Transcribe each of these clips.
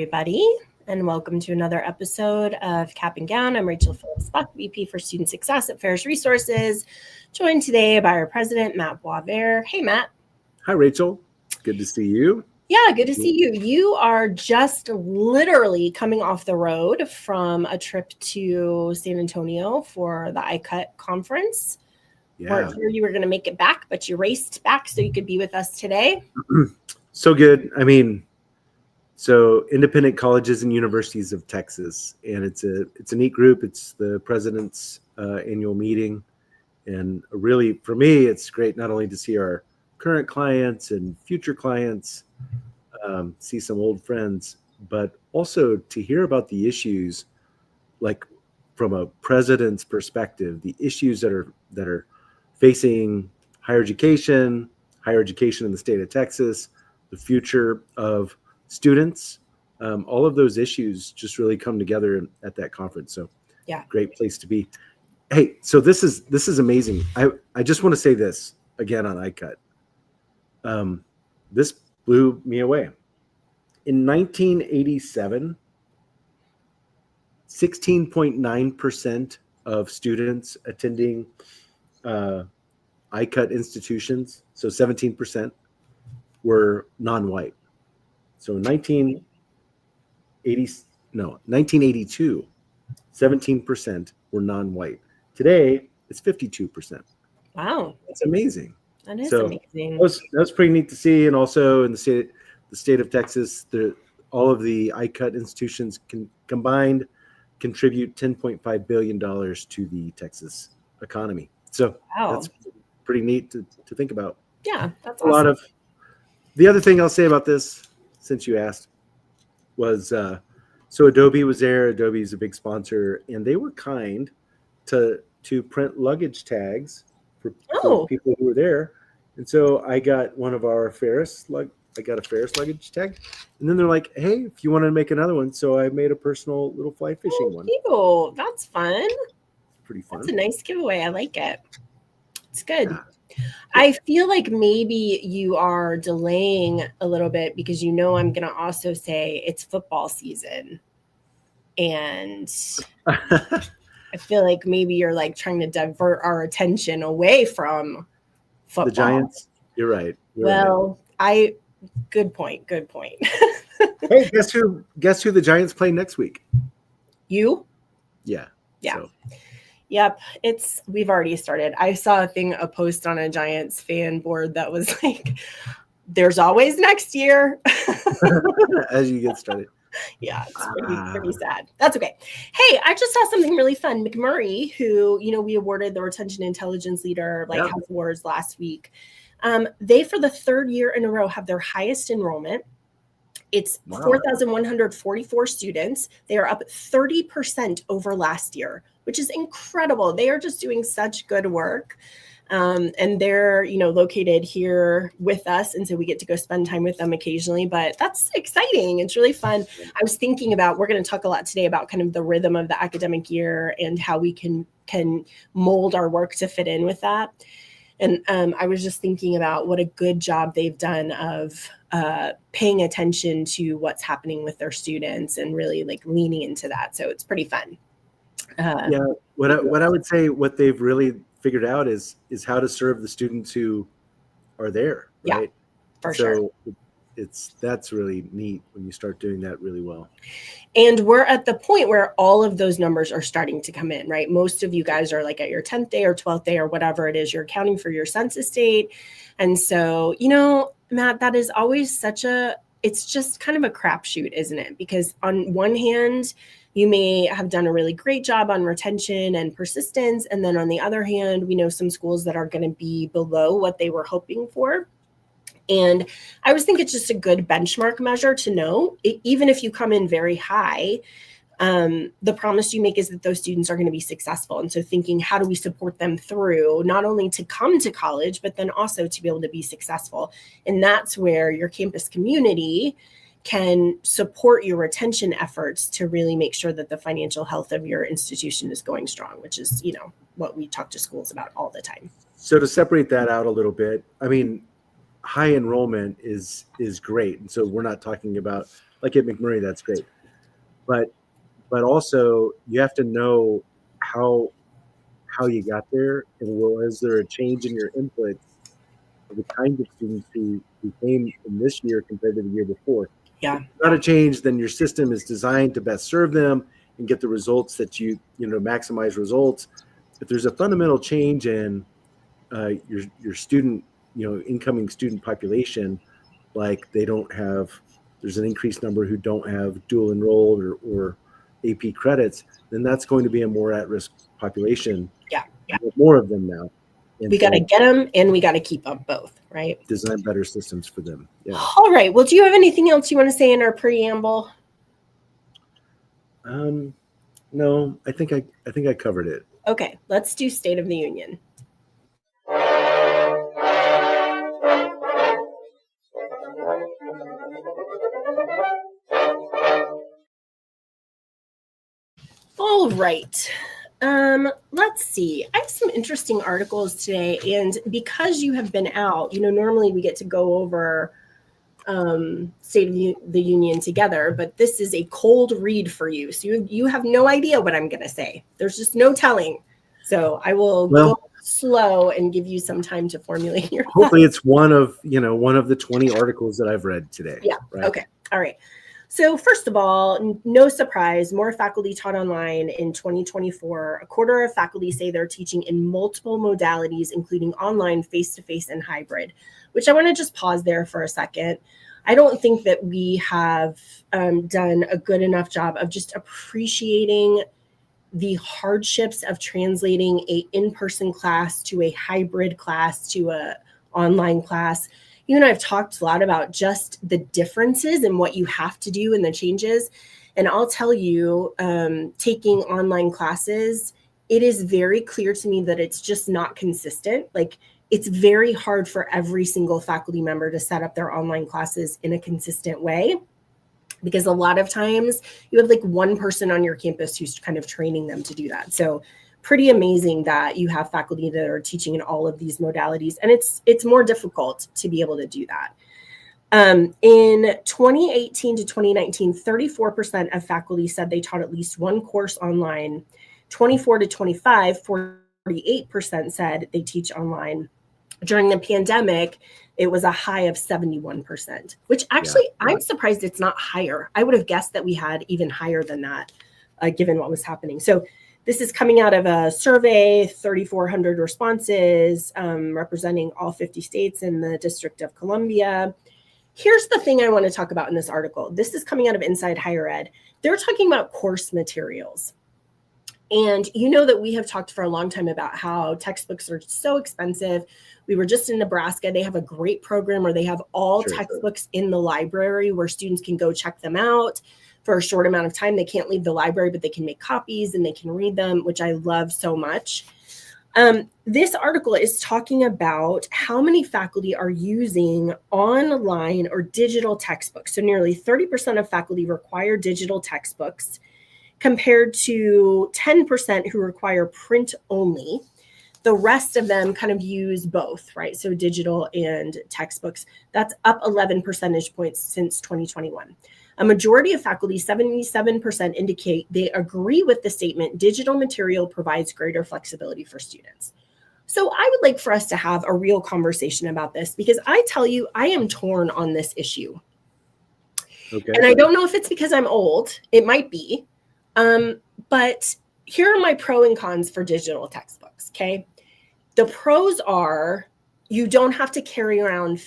everybody, and welcome to another episode of Cap and Gown. I'm Rachel Phillips Buck, VP for Student Success at Ferris Resources, joined today by our president, Matt Boisvert. Hey, Matt. Hi, Rachel. Good to see you. Yeah, good to see you. You are just literally coming off the road from a trip to San Antonio for the ICUT conference. Yeah. Weren't sure you were going to make it back, but you raced back so you could be with us today. So good. So Independent Colleges and Universities of Texas, and it's a neat group. It's the president's annual meeting, and really for me, it's great not only to see our current clients and future clients, see some old friends, but also to hear about the issues, like from a president's perspective, the issues that are facing higher education in the state of Texas, the future of students, all of those issues just really come together at that conference. So yeah, great place to be. Hey, so this is amazing. I just want to say this again on ICUT. This blew me away. In 1987, 16.9% of students attending ICUT institutions, so 17%, were non-white. So 1982, 17% were non-white. Today, it's 52%. Wow. That's amazing. That is amazing. That was pretty neat to see. And also in the state of Texas, all of the ICUT institutions combined contribute $10.5 billion to the Texas economy. So That's pretty neat to think about. Yeah, that's awesome. The other thing I'll say about this, since you asked, was so Adobe was there. Adobe is a big sponsor, and they were kind to print luggage tags for people who were there. And so I got one of our Ferris luggage tag, and then they're like, "Hey, if you want to make another one," so I made a personal little fly fishing one. Cute. That's fun. Pretty fun. That's a nice giveaway. I like it. It's good. Yeah. I feel like maybe you are delaying a little bit because I'm going to also say it's football season. And I feel like maybe you're like trying to divert our attention away from football. The Giants? You're right. Good point. Hey, guess who the Giants play next week? You? Yeah. So. Yep, we've already started. I saw a post on a Giants fan board that was like, there's always next year. As you get started. Yeah, it's pretty sad. That's okay. Hey, I just saw something really fun. McMurray, who, we awarded the Retention Intelligence Leader Lighthouse Awards last week. They, for the third year in a row, have their highest enrollment. It's 4,144 students. They are up 30% over last year, which is incredible. They are just doing such good work. And they're, located here with us. And so we get to go spend time with them occasionally, but that's exciting. It's really fun. I was thinking about, we're going to talk a lot today about kind of the rhythm of the academic year and how we can mold our work to fit in with that. And I was just thinking about what a good job they've done of paying attention to what's happening with their students and really like leaning into that. So it's pretty fun. What I would say, what they've really figured out is how to serve the students who are there. Right? Yeah, for sure. That's really neat when you start doing that really well. And we're at the point where all of those numbers are starting to come in, right? Most of you guys are like at your 10th day or 12th day or whatever it is, you're accounting for your census date. And so, Matt, that is always it's just kind of a crapshoot, isn't it? Because on one hand, you may have done a really great job on retention and persistence. And then on the other hand, we know some schools that are going to be below what they were hoping for. And I always think it's just a good benchmark measure to know, even if you come in very high, the promise you make is that those students are going to be successful. And so thinking, how do we support them through not only to come to college, but then also to be able to be successful? And that's where your campus community can support your retention efforts to really make sure that the financial health of your institution is going strong, which is, what we talk to schools about all the time. So to separate that out a little bit, high enrollment is great. And so we're not talking about like at McMurray, that's great. But also you have to know how you got there, and was there a change in your inputs of the kinds of students who came in this year compared to the year before. Yeah. If it's not a change, then your system is designed to best serve them and get the results that you maximize results. If there's a fundamental change in your student, incoming student population, like there's an increased number who don't have dual enrolled or AP credits, then that's going to be a more at-risk population. Yeah. More of them now. And we got to get them and we got to keep them both, right? Design better systems for them. Yeah. All right. Well, do you have anything else you want to say in our preamble? No, I think I covered it. Okay, let's do State of the Union. All right. Let's see. I have some interesting articles today, and because you have been out, normally we get to go over State of the Union together, but this is a cold read for you. So you have no idea what I'm going to say. There's just no telling. So I will go slow and give you some time to formulate your hopefully thoughts. It's one of the 20 articles that I've read today. Yeah. Right? Okay. All right. So first of all, no surprise, more faculty taught online in 2024. A quarter of faculty say they're teaching in multiple modalities, including online, face-to-face, and hybrid, which I want to just pause there for a second. I don't think that we have done a good enough job of just appreciating the hardships of translating an in-person class to a hybrid class to an online class. You and I have talked a lot about just the differences and what you have to do and the changes. And I'll tell you, taking online classes, it is very clear to me that it's just not consistent. Like, it's very hard for every single faculty member to set up their online classes in a consistent way, because a lot of times you have like one person on your campus who's kind of training them to do that. So pretty amazing that you have faculty that are teaching in all of these modalities, and it's more difficult to be able to do that. In 2018 to 2019, 34% of faculty said they taught at least one course online. 24 to 25, 48% said they teach online. During the pandemic, it was a high of 71%, which actually I'm surprised it's not higher. I would have guessed that we had even higher than that, given what was happening. So this is coming out of a survey, 3,400 responses, representing all 50 states and the District of Columbia. Here's the thing I want to talk about in this article. This is coming out of Inside Higher Ed. They're talking about course materials. And you know that we have talked for a long time about how textbooks are so expensive. We were just in Nebraska. They have a great program where they have all textbooks in the library where students can go check them out for a short amount of time. They can't leave the library, but they can make copies and they can read them, which I love so much. This article is talking about how many faculty are using online or digital textbooks. So nearly 30% of faculty require digital textbooks, compared to 10% who require print only. The rest of them kind of use both, right? So digital and textbooks. That's up 11 percentage points since 2021. A majority of faculty, 77%, indicate they agree with the statement, digital material provides greater flexibility for students. So I would like for us to have a real conversation about this, because I tell you, I am torn on this issue. Okay. And I don't know if it's because I'm old. It might be. But here are my pro and cons for digital textbooks, okay? The pros are you don't have to carry around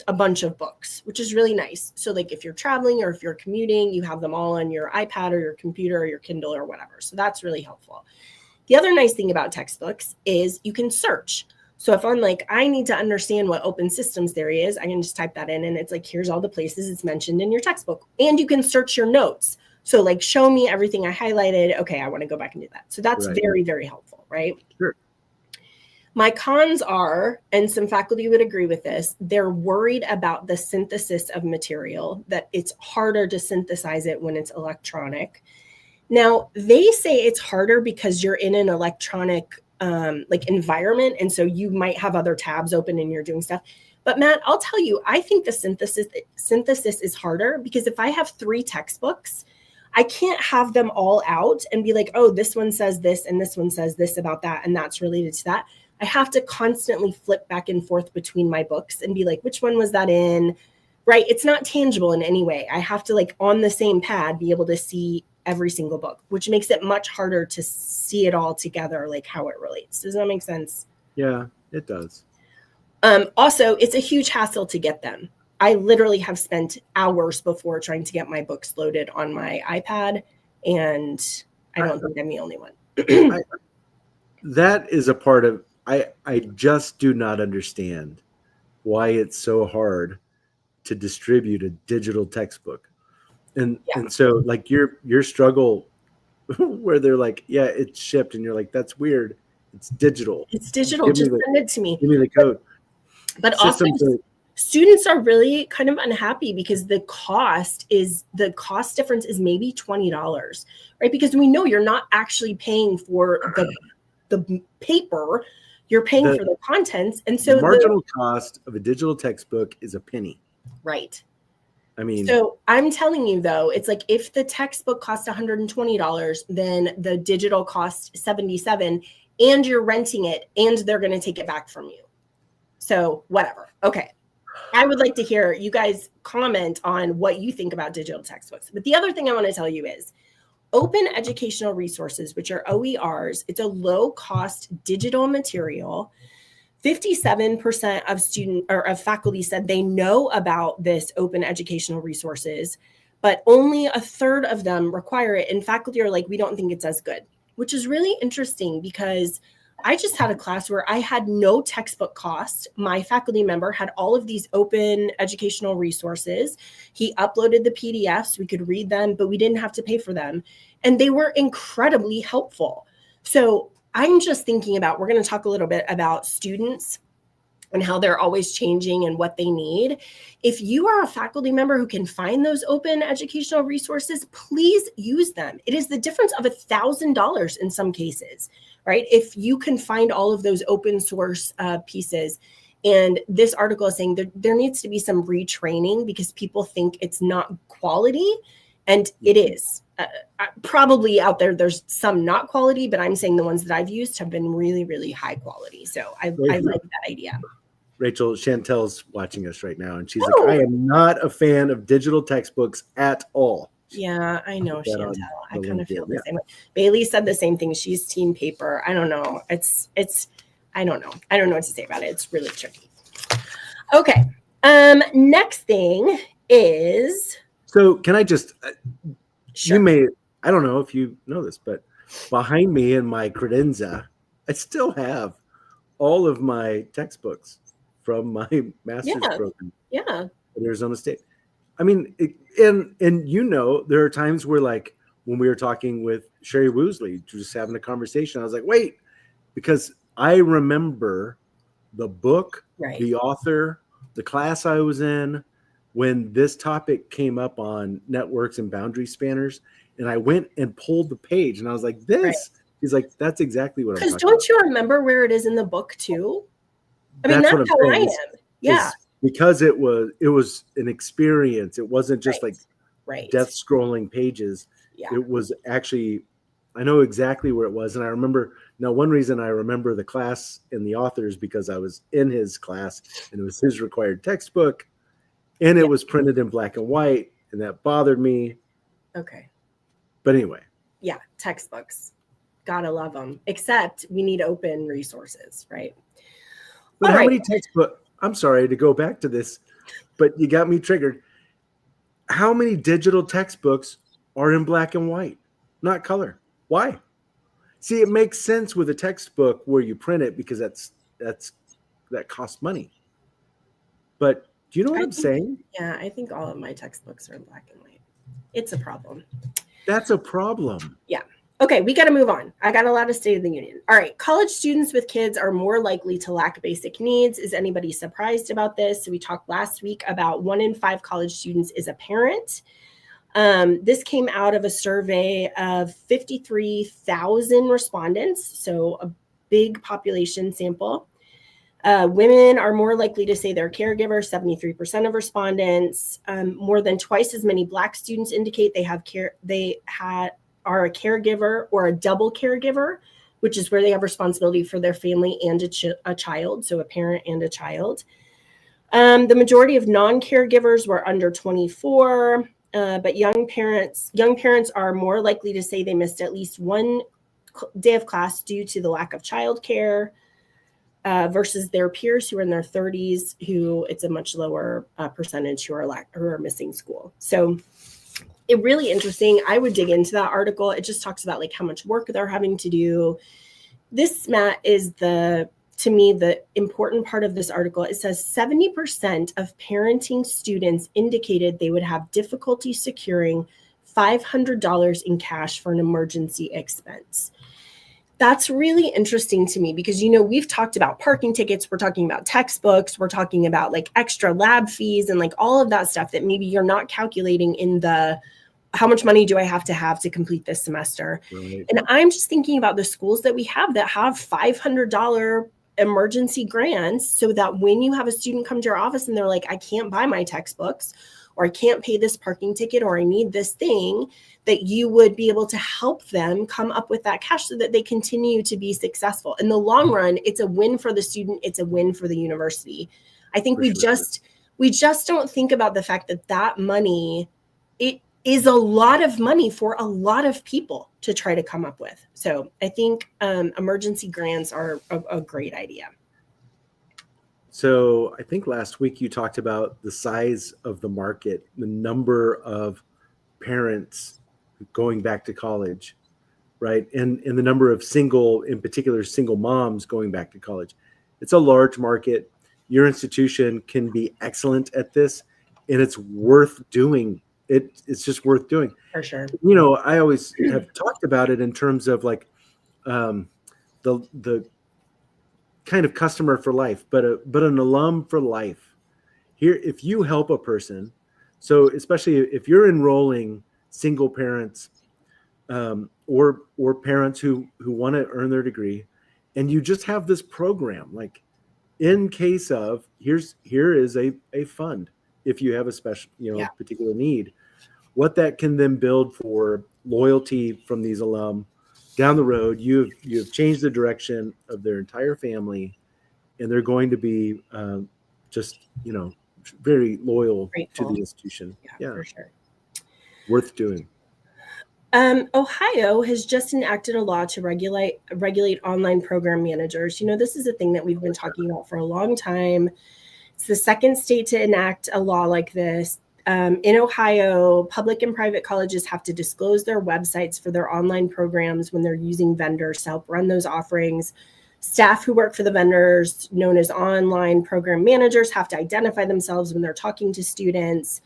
a bunch of books, which is really nice. So like if you're traveling or if you're commuting, you have them all on your iPad or your computer or your Kindle or whatever. So that's really helpful. The other nice thing about textbooks is you can search. So if I'm like, I need to understand what open systems theory is, I can just type that in and it's like, here's all the places it's mentioned in your textbook. And you can search your notes. So like, show me everything I highlighted. Okay, I want to go back and do that. So that's very, very helpful, right? Sure. My cons are, and some faculty would agree with this, they're worried about the synthesis of material, that it's harder to synthesize it when it's electronic. Now, they say it's harder because you're in an electronic environment, and so you might have other tabs open and you're doing stuff. But Matt, I'll tell you, I think the synthesis is harder, because if I have 3 textbooks, I can't have them all out and be like, oh, this one says this and this one says this about that, and that's related to that. I have to constantly flip back and forth between my books and be like, which one was that in? Right? It's not tangible in any way. I have to, like, on the same pad, be able to see every single book, which makes it much harder to see it all together, like how it relates. Does that make sense? Yeah, it does. Also, it's a huge hassle to get them. I literally have spent hours before trying to get my books loaded on my iPad, and I don't think I'm the only one. That is a part of, I just do not understand why it's so hard to distribute a digital textbook. And so, like, your struggle where they're like, yeah, it's shipped, and you're like, that's weird. It's digital. It's digital. Just send it to me. Give me the code. But also, students are really kind of unhappy because the cost difference is maybe $20, right? Because we know you're not actually paying for the paper, you're paying for the contents. And so the marginal cost of a digital textbook is a penny. Right. I mean, so I'm telling you, though, it's like if the textbook costs $120, then the digital costs $77, and you're renting it, and they're going to take it back from you. So whatever. Okay. I would like to hear you guys comment on what you think about digital textbooks. But the other thing I want to tell you is Open Educational Resources, which are OERs. It's a low-cost digital material. 57% of faculty said they know about this Open Educational Resources, but only a third of them require it. And faculty are like, we don't think it's as good, which is really interesting, because I just had a class where I had no textbook cost. My faculty member had all of these Open Educational Resources. He uploaded the PDFs. We could read them, but we didn't have to pay for them. And they were incredibly helpful. So I'm just thinking about, we're going to talk a little bit about students and how they're always changing and what they need. If you are a faculty member who can find those Open Educational Resources, please use them. It is the difference of $1,000 in some cases, right? If you can find all of those open source pieces. And this article is saying there needs to be some retraining, because people think it's not quality, and it is. Probably out there's some not quality, but I'm saying the ones that I've used have been really, really high quality. So I like that idea. Rachel, Chantel's watching us right now, and she's like, I am not a fan of digital textbooks at all. Yeah, I know, Chantel. I kind of feel the same way. Bailey said the same thing. She's team paper. I don't know. It's I don't know. I don't know what to say about it. It's really tricky. Okay. Next thing is. So can I just, sure. I don't know if you know this, but behind me in my credenza, I still have all of my textbooks from my master's program at Arizona State. I mean, and there are times where, like, when we were talking with Sherry Woosley, just having a conversation, I was like, wait, because I remember the book, the author, the class I was in, when this topic came up on networks and boundary spanners, and I went and pulled the page, and I was like, this. Right. He's like, that's exactly what I'm talking about. Because don't you remember where it is in the book too? I mean, that's how I am. Yeah. Because it was an experience. It wasn't just like death scrolling pages. Yeah. It was actually, I know exactly where it was. And I remember, now one reason I remember the class and the authors, because I was in his class and it was his required textbook, and it was printed in black and white, and that bothered me. Okay. But anyway. Yeah, textbooks. Gotta love them. Except we need open resources, right? But how many textbooks, I'm sorry to go back to this, but you got me triggered. How many digital textbooks are in black and white, not color? Why? See, it makes sense with a textbook where you print it, because that costs money. But do you know what I'm saying? Yeah, I think all of my textbooks are in black and white. It's a problem. That's a problem. Yeah. Okay, we got to move on. I got a lot of State of the Union. All right, college students with kids are more likely to lack basic needs. Is anybody surprised about this? So we talked last week about 1 in 5 college students is a parent. This came out of a survey of 53,000 respondents, so a big population sample. Women are more likely to say they're caregivers, 73% of respondents. More than twice as many Black students indicate are a caregiver or a double caregiver, which is where they have responsibility for their family and a child, so a parent and a child. The majority of non-caregivers were under 24, but young parents are more likely to say they missed at least one day of class due to the lack of childcare. Versus their peers who are in their 30s, who it's a much lower percentage who are missing school. So it really interesting. I would dig into that article. It just talks about like how much work they're having to do. This, Matt, is to me, the important part of this article. It says 70% of parenting students indicated they would have difficulty securing $500 in cash for an emergency expense. That's really interesting to me because, we've talked about parking tickets, we're talking about textbooks, we're talking about like extra lab fees and like all of that stuff that maybe you're not calculating in the how much money do I have to complete this semester. Right. And I'm just thinking about the schools that we have that have $500 emergency grants so that when you have a student come to your office and they're like, I can't buy my textbooks, or I can't pay this parking ticket, or I need this thing, that you would be able to help them come up with that cash so that they continue to be successful. In the long run, it's a win for the student. It's a win for the university. I think we just don't think about the fact that money, it is a lot of money for a lot of people to try to come up with. So I think emergency grants are a great idea. So I think last week you talked about the size of the market, the number of parents going back to college, right? And the number of single moms going back to college. It's a large market. Your institution can be excellent at this, and it's worth doing. It's just worth doing. For sure. I always have talked about it in terms of like the kind of customer for life, but an alum for life. Here, if you help a person, so especially if you're enrolling single parents or parents who want to earn their degree, and you just have this program, like in case of here is a fund if you have a special particular need, what that can then build for loyalty from these alum down the road. You've changed the direction of their entire family, and they're going to be very loyal Grateful. To the institution. Yeah, for sure. Worth doing. Ohio has just enacted a law to regulate online program managers. This is a thing that we've been talking about for a long time. It's the second state to enact a law like this. In Ohio, public and private colleges have to disclose their websites for their online programs when they're using vendors to help run those offerings. Staff who work for the vendors, known as online program managers, have to identify themselves when they're talking to students.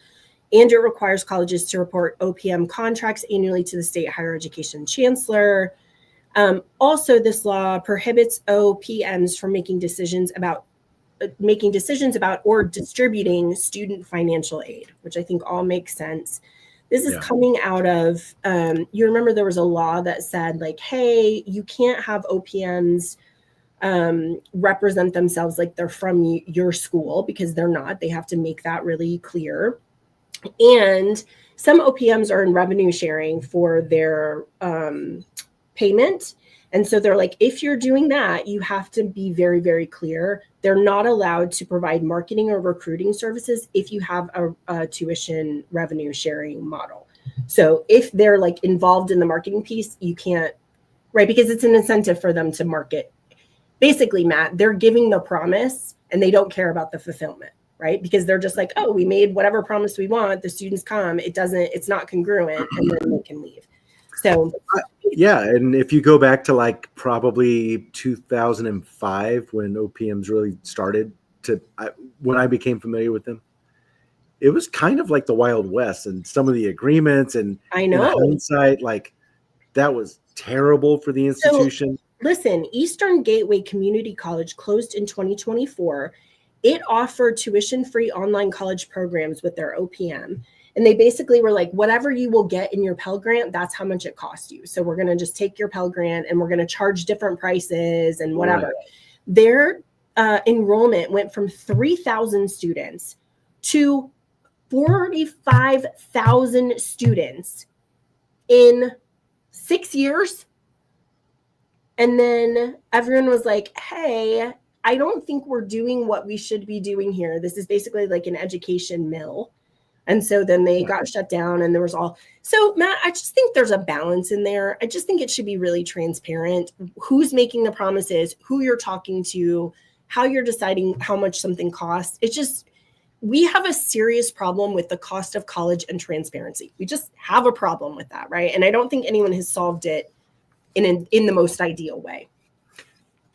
And it requires colleges to report OPM contracts annually to the state higher education chancellor. Also, this law prohibits OPMs from making decisions about or distributing student financial aid, which I think all makes sense. This is coming out of, you remember there was a law that said like, hey, you can't have OPMs represent themselves like they're from your school, because they're not. They have to make that really clear. And some OPMs are in revenue sharing for their payment. And so they're like, if you're doing that, you have to be very, very clear. They're not allowed to provide marketing or recruiting services if you have a tuition revenue sharing model. So if they're like involved in the marketing piece, you can't, right? Because it's an incentive for them to market. Basically, Matt, they're giving the promise and they don't care about the fulfillment, right? Because they're just like, oh, we made whatever promise we want. The students come, it's not congruent, and then they can leave. So yeah, and if you go back to like probably 2005 when OPMs really started when I became familiar with them, it was kind of like the Wild West, and some of the agreements and I know in hindsight, like that was terrible for the institution. So, listen, Eastern Gateway Community College closed in 2024. It offered tuition-free online college programs with their OPM. And they basically were like, whatever you will get in your Pell Grant, that's how much it costs you. So we're going to just take your Pell Grant and we're going to charge different prices and whatever. Right. enrollment went from 3,000 students to 45,000 students in 6 years. And then everyone was like, hey, I don't think we're doing what we should be doing here. This is basically like an education mill. And so then they got shut down and there was all. So Matt, I just think there's a balance in there. I just think it should be really transparent. Who's making the promises, who you're talking to, how you're deciding how much something costs. It's just, we have a serious problem with the cost of college and transparency. We just have a problem with that, right? And I don't think anyone has solved it in the most ideal way.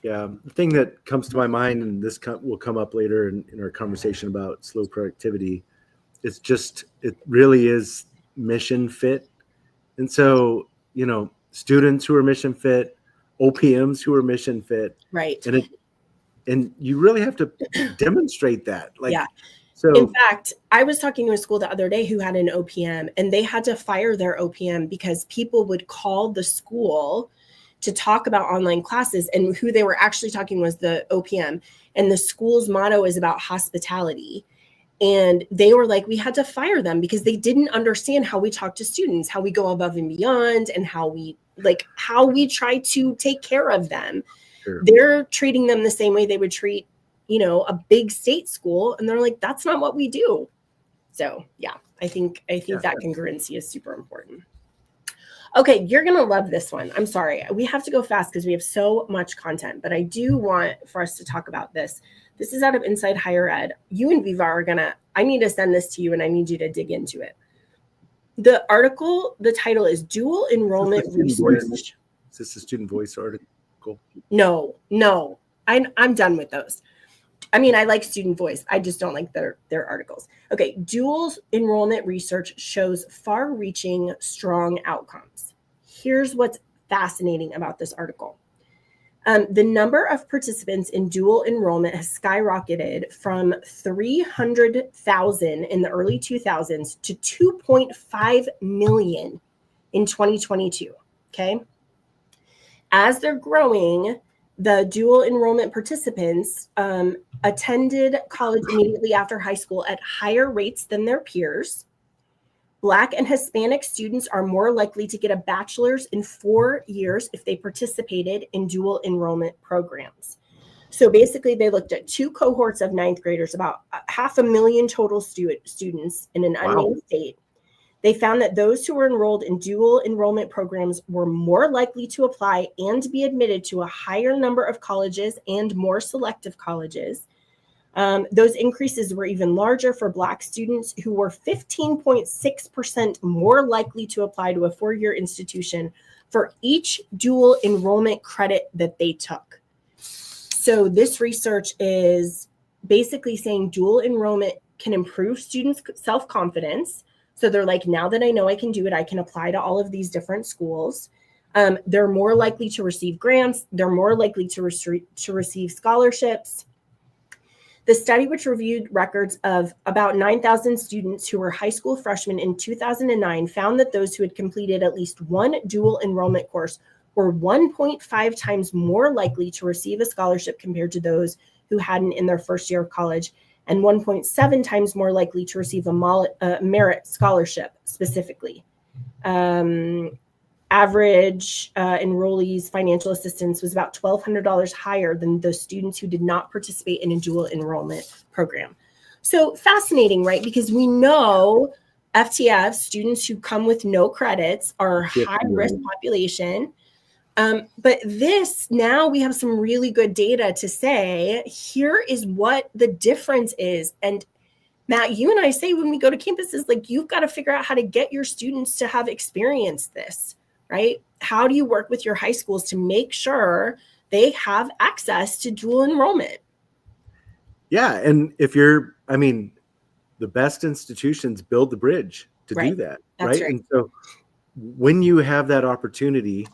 Yeah, the thing that comes to my mind, and this will come up later in our conversation about slow productivity, it's just, it really is mission fit. And so, students who are mission fit, OPMs who are mission fit. Right. And you really have to demonstrate that. So in fact, I was talking to a school the other day who had an OPM and they had to fire their OPM because people would call the school to talk about online classes, and who they were actually talking was the OPM. And the school's motto is about hospitality. And they were like, we had to fire them because they didn't understand how we talk to students, how we go above and beyond, and how we try to take care of them. Sure. They're treating them the same way they would treat, a big state school. And they're like, that's not what we do. So yeah, I think that congruency is super important. Okay, you're going to love this one. I'm sorry. We have to go fast because we have so much content, but I do want for us to talk about this. This is out of Inside Higher Ed. You and Viva are I need to send this to you and I need you to dig into it. The article, the title is Dual Enrollment Research. Is this a Student Voice article? No. I'm done with those. I mean, I like Student Voice. I just don't like their articles. Okay, dual enrollment research shows far-reaching, strong outcomes. Here's what's fascinating about this article. The number of participants in dual enrollment has skyrocketed from 300,000 in the early 2000s to 2.5 million in 2022, okay? As they're growing, the dual enrollment participants attended college immediately after high school at higher rates than their peers. Black and Hispanic students are more likely to get a bachelor's in 4 years if they participated in dual enrollment programs. So basically, they looked at 2 cohorts of ninth graders, about 500,000 total students in an unnamed state. They found that those who were enrolled in dual enrollment programs were more likely to apply and be admitted to a higher number of colleges and more selective colleges. Those increases were even larger for Black students, who were 15.6% more likely to apply to a 4-year institution for each dual enrollment credit that they took. So this research is basically saying dual enrollment can improve students' self-confidence. So they're like, now that I know I can do it, I can apply to all of these different schools. They're more likely to receive grants. They're more likely to receive scholarships. The study, which reviewed records of about 9,000 students who were high school freshmen in 2009, found that those who had completed at least one dual enrollment course were 1.5 times more likely to receive a scholarship compared to those who hadn't in their first year of college, and 1.7 times more likely to receive a merit scholarship specifically. Average enrollees' financial assistance was about $1,200 higher than the students who did not participate in a dual enrollment program. So fascinating, right? Because we know FTF students who come with no credits are a high-risk population. But this, now we have some really good data to say, here is what the difference is. And Matt, you and I say when we go to campuses, like, you've got to figure out how to get your students to have experienced this, right? How do you work with your high schools to make sure they have access to dual enrollment? Yeah. And the best institutions build the bridge to do that. That's right. And so when you have that opportunity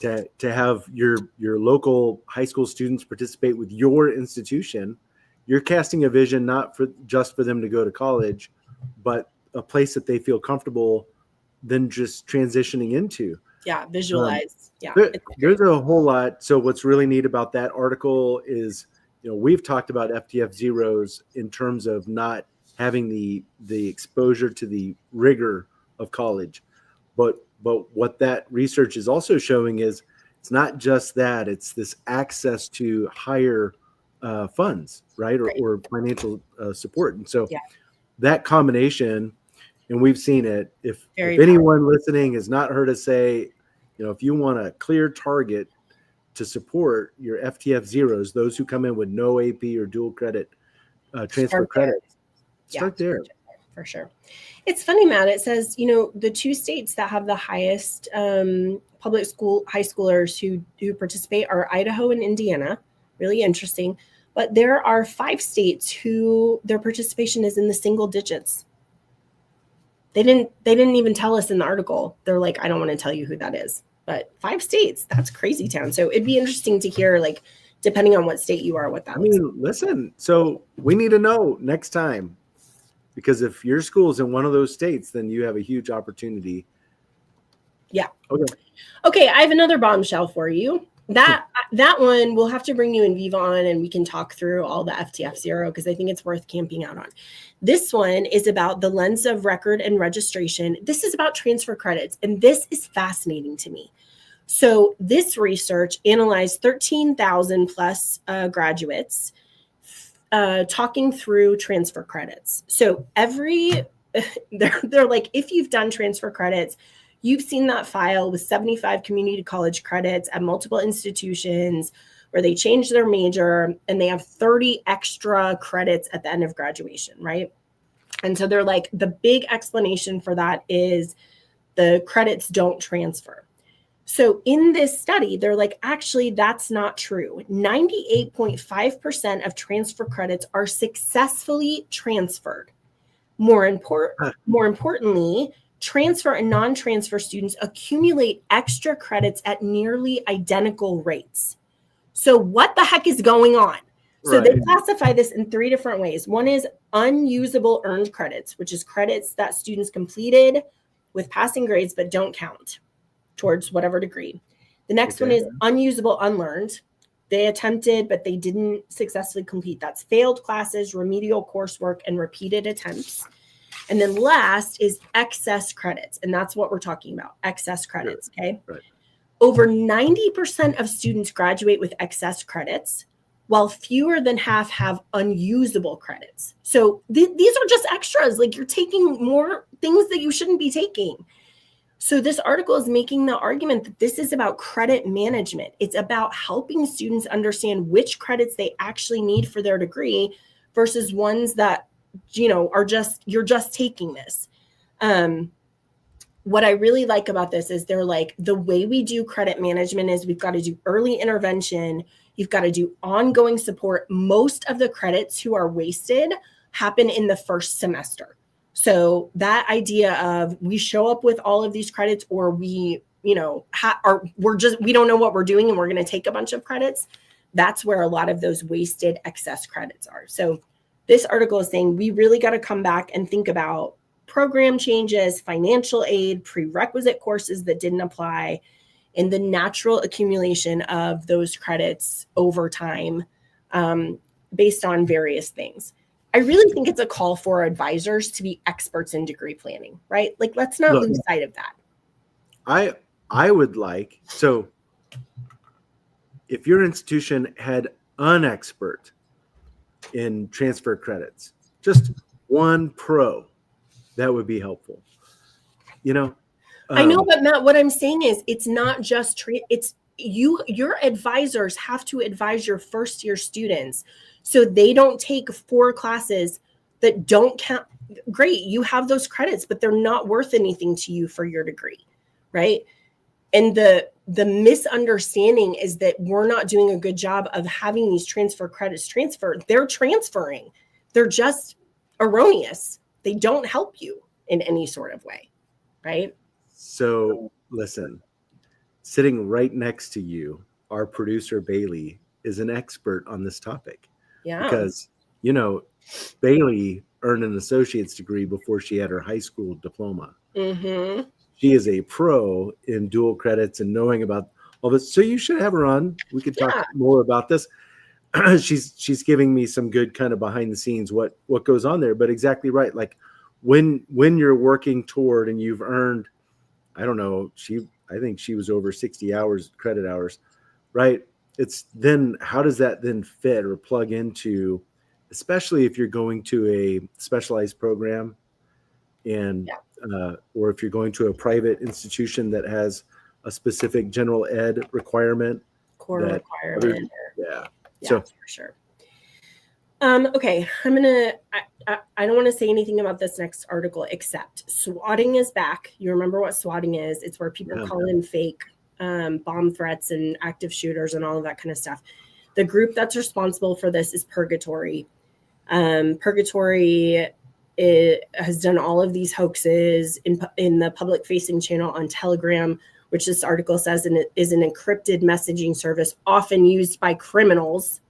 to have your local high school students participate with your institution, you're casting a vision not just for them to go to college, but a place that they feel comfortable then just transitioning into. Yeah, visualize. There's a whole lot. So what's really neat about that article is we've talked about FTF zeros in terms of not having the exposure to the rigor of college, but what that research is also showing is it's not just that, it's this access to higher funds, right, or financial support. And so that combination, and we've seen it, if anyone listening has not heard us say, if you want a clear target to support your FTF zeros, those who come in with no AP or dual credit transfer credits, start there. For sure. It's funny, Matt. It says, the two states that have the highest public school high schoolers who participate are Idaho and Indiana. Really interesting. But there are 5 states who their participation is in the single digits. They didn't even tell us in the article. They're like, I don't want to tell you who that is. But 5 states, that's crazy town. So it'd be interesting to hear, like, depending on what state you are, what that looks like. Listen, so we need to know next time, because if your school's in one of those states, then you have a huge opportunity. Yeah. Okay, I have another bombshell for you. That one, we'll have to bring you and Viva on, and we can talk through all the FTF zero, because I think it's worth camping out on. This one is about the lens of record and registration. This is about transfer credits, and this is fascinating to me. So this research analyzed 13,000 plus graduates talking through transfer credits. So they're like, if you've done transfer credits, you've seen that file with 75 community college credits at multiple institutions where they change their major and they have 30 extra credits at the end of graduation, right? And so they're like, the big explanation for that is the credits don't transfer. So in this study, they're like, actually, that's not true. 98.5% of transfer credits are successfully transferred. More importantly, transfer and non-transfer students accumulate extra credits at nearly identical rates. So what the heck is going on? So they classify this in 3 different ways. One is unusable earned credits, which is credits that students completed with passing grades but don't count towards whatever degree. The next one is unusable unlearned. They attempted, but they didn't successfully complete. That's failed classes, remedial coursework, and repeated attempts. And then last is excess credits. And that's what we're talking about, excess credits, okay? Right. Over 90% of students graduate with excess credits, while fewer than half have unusable credits. So these are just extras. Like, you're taking more things that you shouldn't be taking. So this article is making the argument that this is about credit management. It's about helping students understand which credits they actually need for their degree versus ones that, are you're just taking this. What I really like about this is they're like, the way we do credit management is we've got to do early intervention. You've got to do ongoing support. Most of the credits who are wasted happen in the first semester. So that idea of we show up with all of these credits, or we, we don't know what we're doing and we're going to take a bunch of credits. That's where a lot of those wasted excess credits are. So this article is saying we really got to come back and think about program changes, financial aid, prerequisite courses that didn't apply, and the natural accumulation of those credits over time based on various things. I really think it's a call for advisors to be experts in degree planning, right? Like, let's not lose sight of that. I would like, so if your institution had an expert in transfer credits, just one pro, that would be helpful. I know, but Matt, what I'm saying is it's not just your advisors have to advise your first year students so they don't take 4 classes that don't count. Great, you have those credits, but they're not worth anything to you for your degree, right? And the misunderstanding is that we're not doing a good job of having these transfer credits transferred. They're transferring. They're just erroneous. They don't help you in any sort of way, right? So listen, sitting right next to you, our producer Bailey is an expert on this topic. Yeah. Because, Bailey earned an associate's degree before she had her high school diploma. Mm-hmm. She is a pro in dual credits and knowing about all this. So you should have her on. We could talk more about this. she's giving me some good kind of behind the scenes what goes on there. But exactly right. Like when you're working toward and you've earned, I don't know, I think she was over 60 hours credit hours, right? It's then how does that then fit or plug into, especially if you're going to a specialized program and or if you're going to a private institution that has a specific general ed requirement, core requirement. Yeah, so for sure. Okay, I don't want to say anything about this next article except swatting is back. You remember what swatting is? It's where people call in fake bomb threats and active shooters and all of that kind of stuff. The group that's responsible for this is Purgatory. Purgatory has done all of these hoaxes in the public facing channel on Telegram, which this article says is an encrypted messaging service often used by criminals.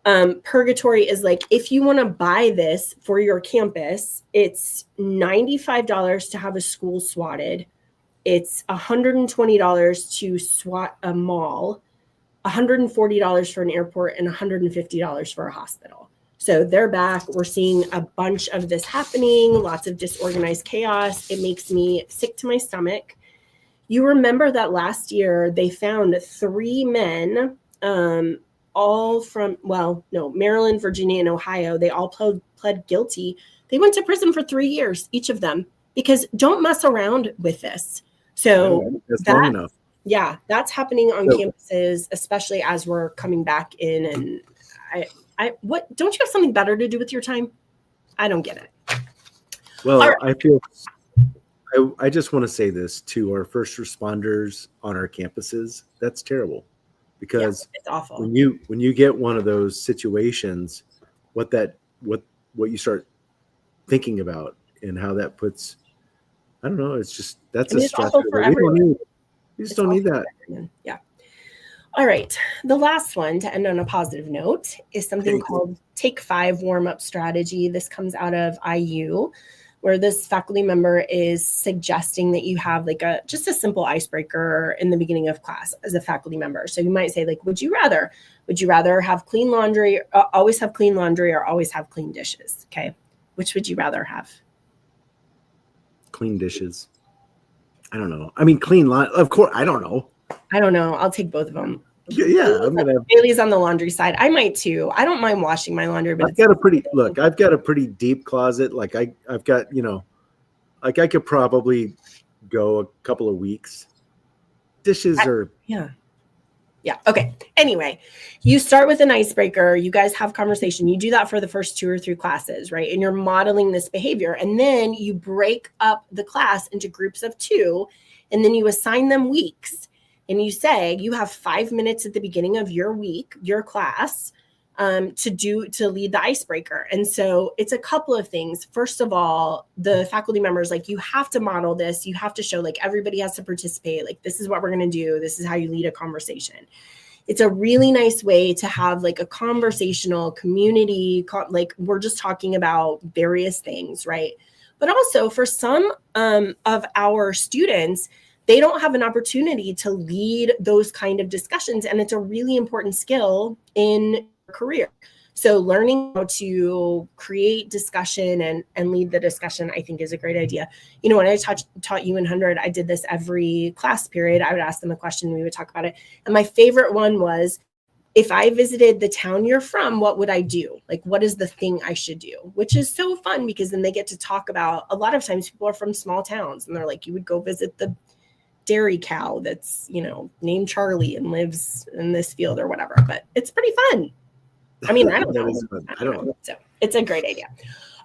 Purgatory is like, if you want to buy this for your campus, it's $95 to have a school swatted. It's $120 to swat a mall, $140 for an airport, and $150 for a hospital. So they're back. We're seeing a bunch of this happening, lots of disorganized chaos. It makes me sick to my stomach. You remember that last year they found 3 men, all from, Maryland, Virginia, and Ohio. They all pled guilty. They went to prison for 3 years, each of them, because don't mess around with this. So that's long enough. Yeah, that's happening on campuses, especially as we're coming back in. And what, don't you have something better to do with your time? I don't get it. Well, right. I just want to say this to our first responders on our campuses. That's terrible. Because it's awful. When you get one of those situations, what you start thinking about and how that puts, I don't know, it's just that's a stressor. We just don't need that. Yeah. All right. The last one to end on a positive note is something called Take 5 warm-up strategy. This comes out of IU, where this faculty member is suggesting that you have like just a simple icebreaker in the beginning of class as a faculty member. So you might say, like, would you rather have clean laundry, always have clean laundry, or always have clean dishes? Okay. Which would you rather have? Clean dishes. I don't know. I mean, of course, I don't know. I'll take both of them. Yeah, I'm gonna have Bailey's on the laundry side. I might too. I don't mind washing my laundry, but I've got a pretty deep closet. Like I've got, like I could probably go a couple of weeks. Dishes are yeah. Okay. Anyway, you start with an icebreaker. You guys have conversation. You do that for the first 2 or 3 classes, right? And you're modeling this behavior, and then you break up the class into groups of 2, and then you assign them weeks. And you say you have 5 minutes at the beginning of your week, your class, to lead the icebreaker. And so it's a couple of things. First of all, the faculty members, like, you have to model this. You have to show, like, everybody has to participate. Like, this is what we're going to do. This is how you lead a conversation. It's a really nice way to have like a conversational community. Like, we're just talking about various things, right? But also for some of our students, they don't have an opportunity to lead those kind of discussions. And it's a really important skill in your career. So learning how to create discussion and lead the discussion, I think, is a great idea. When I taught U100, I did this every class period. I would ask them a question and we would talk about it. And my favorite one was, if I visited the town you're from, what would I do? Like, what is the thing I should do? Which is so fun because then they get to talk about, a lot of times people are from small towns and they're like, you would go visit the dairy cow that's, named Charlie and lives in this field or whatever. But it's pretty fun. I mean, I don't know. So it's a great idea.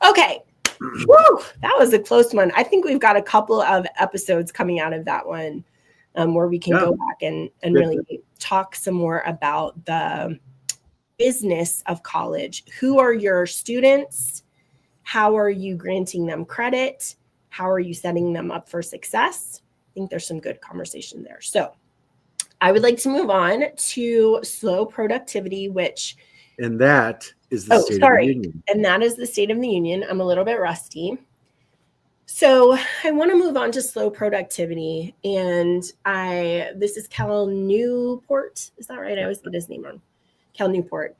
Okay. Woo, that was a close one. I think we've got a couple of episodes coming out of that one where we can go back and really talk some more about the business of college. Who are your students? How are you granting them credit? How are you setting them up for success? I think there's some good conversation there. So I would like to move on to slow productivity, and that is the State of the Union. And that is the State of the Union. I'm a little bit rusty. So I want to move on to slow productivity. And this is Cal Newport. Is that right? I always get his name wrong. Cal Newport.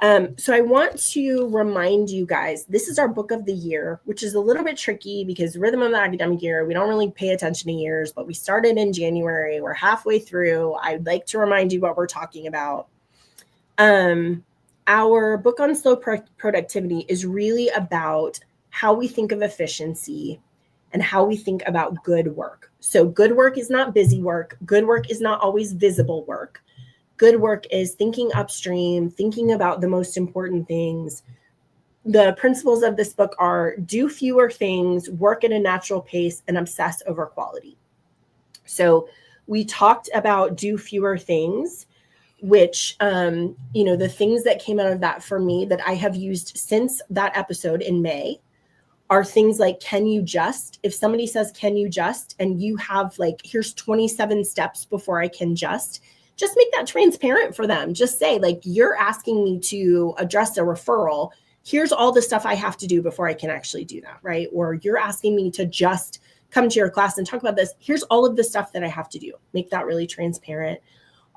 So I want to remind you guys, this is our book of the year, which is a little bit tricky because Rhythm of the Academic Year, we don't really pay attention to years, but we started in January. We're halfway through. I'd like to remind you what we're talking about. Our book on slow productivity is really about how we think of efficiency and how we think about good work. So good work is not busy work. Good work is not always visible work. Good work is thinking upstream, thinking about the most important things. The principles of this book are do fewer things, work at a natural pace, and obsess over quality. So we talked about do fewer things, which, the things that came out of that for me that I have used since that episode in May are things like, can you just, if somebody says, can you just, and you have like, here's 27 steps before I can just make that transparent for them. Just say like, you're asking me to address a referral. Here's all the stuff I have to do before I can actually do that, right? Or you're asking me to just come to your class and talk about this. Here's all of the stuff that I have to do. Make that really transparent.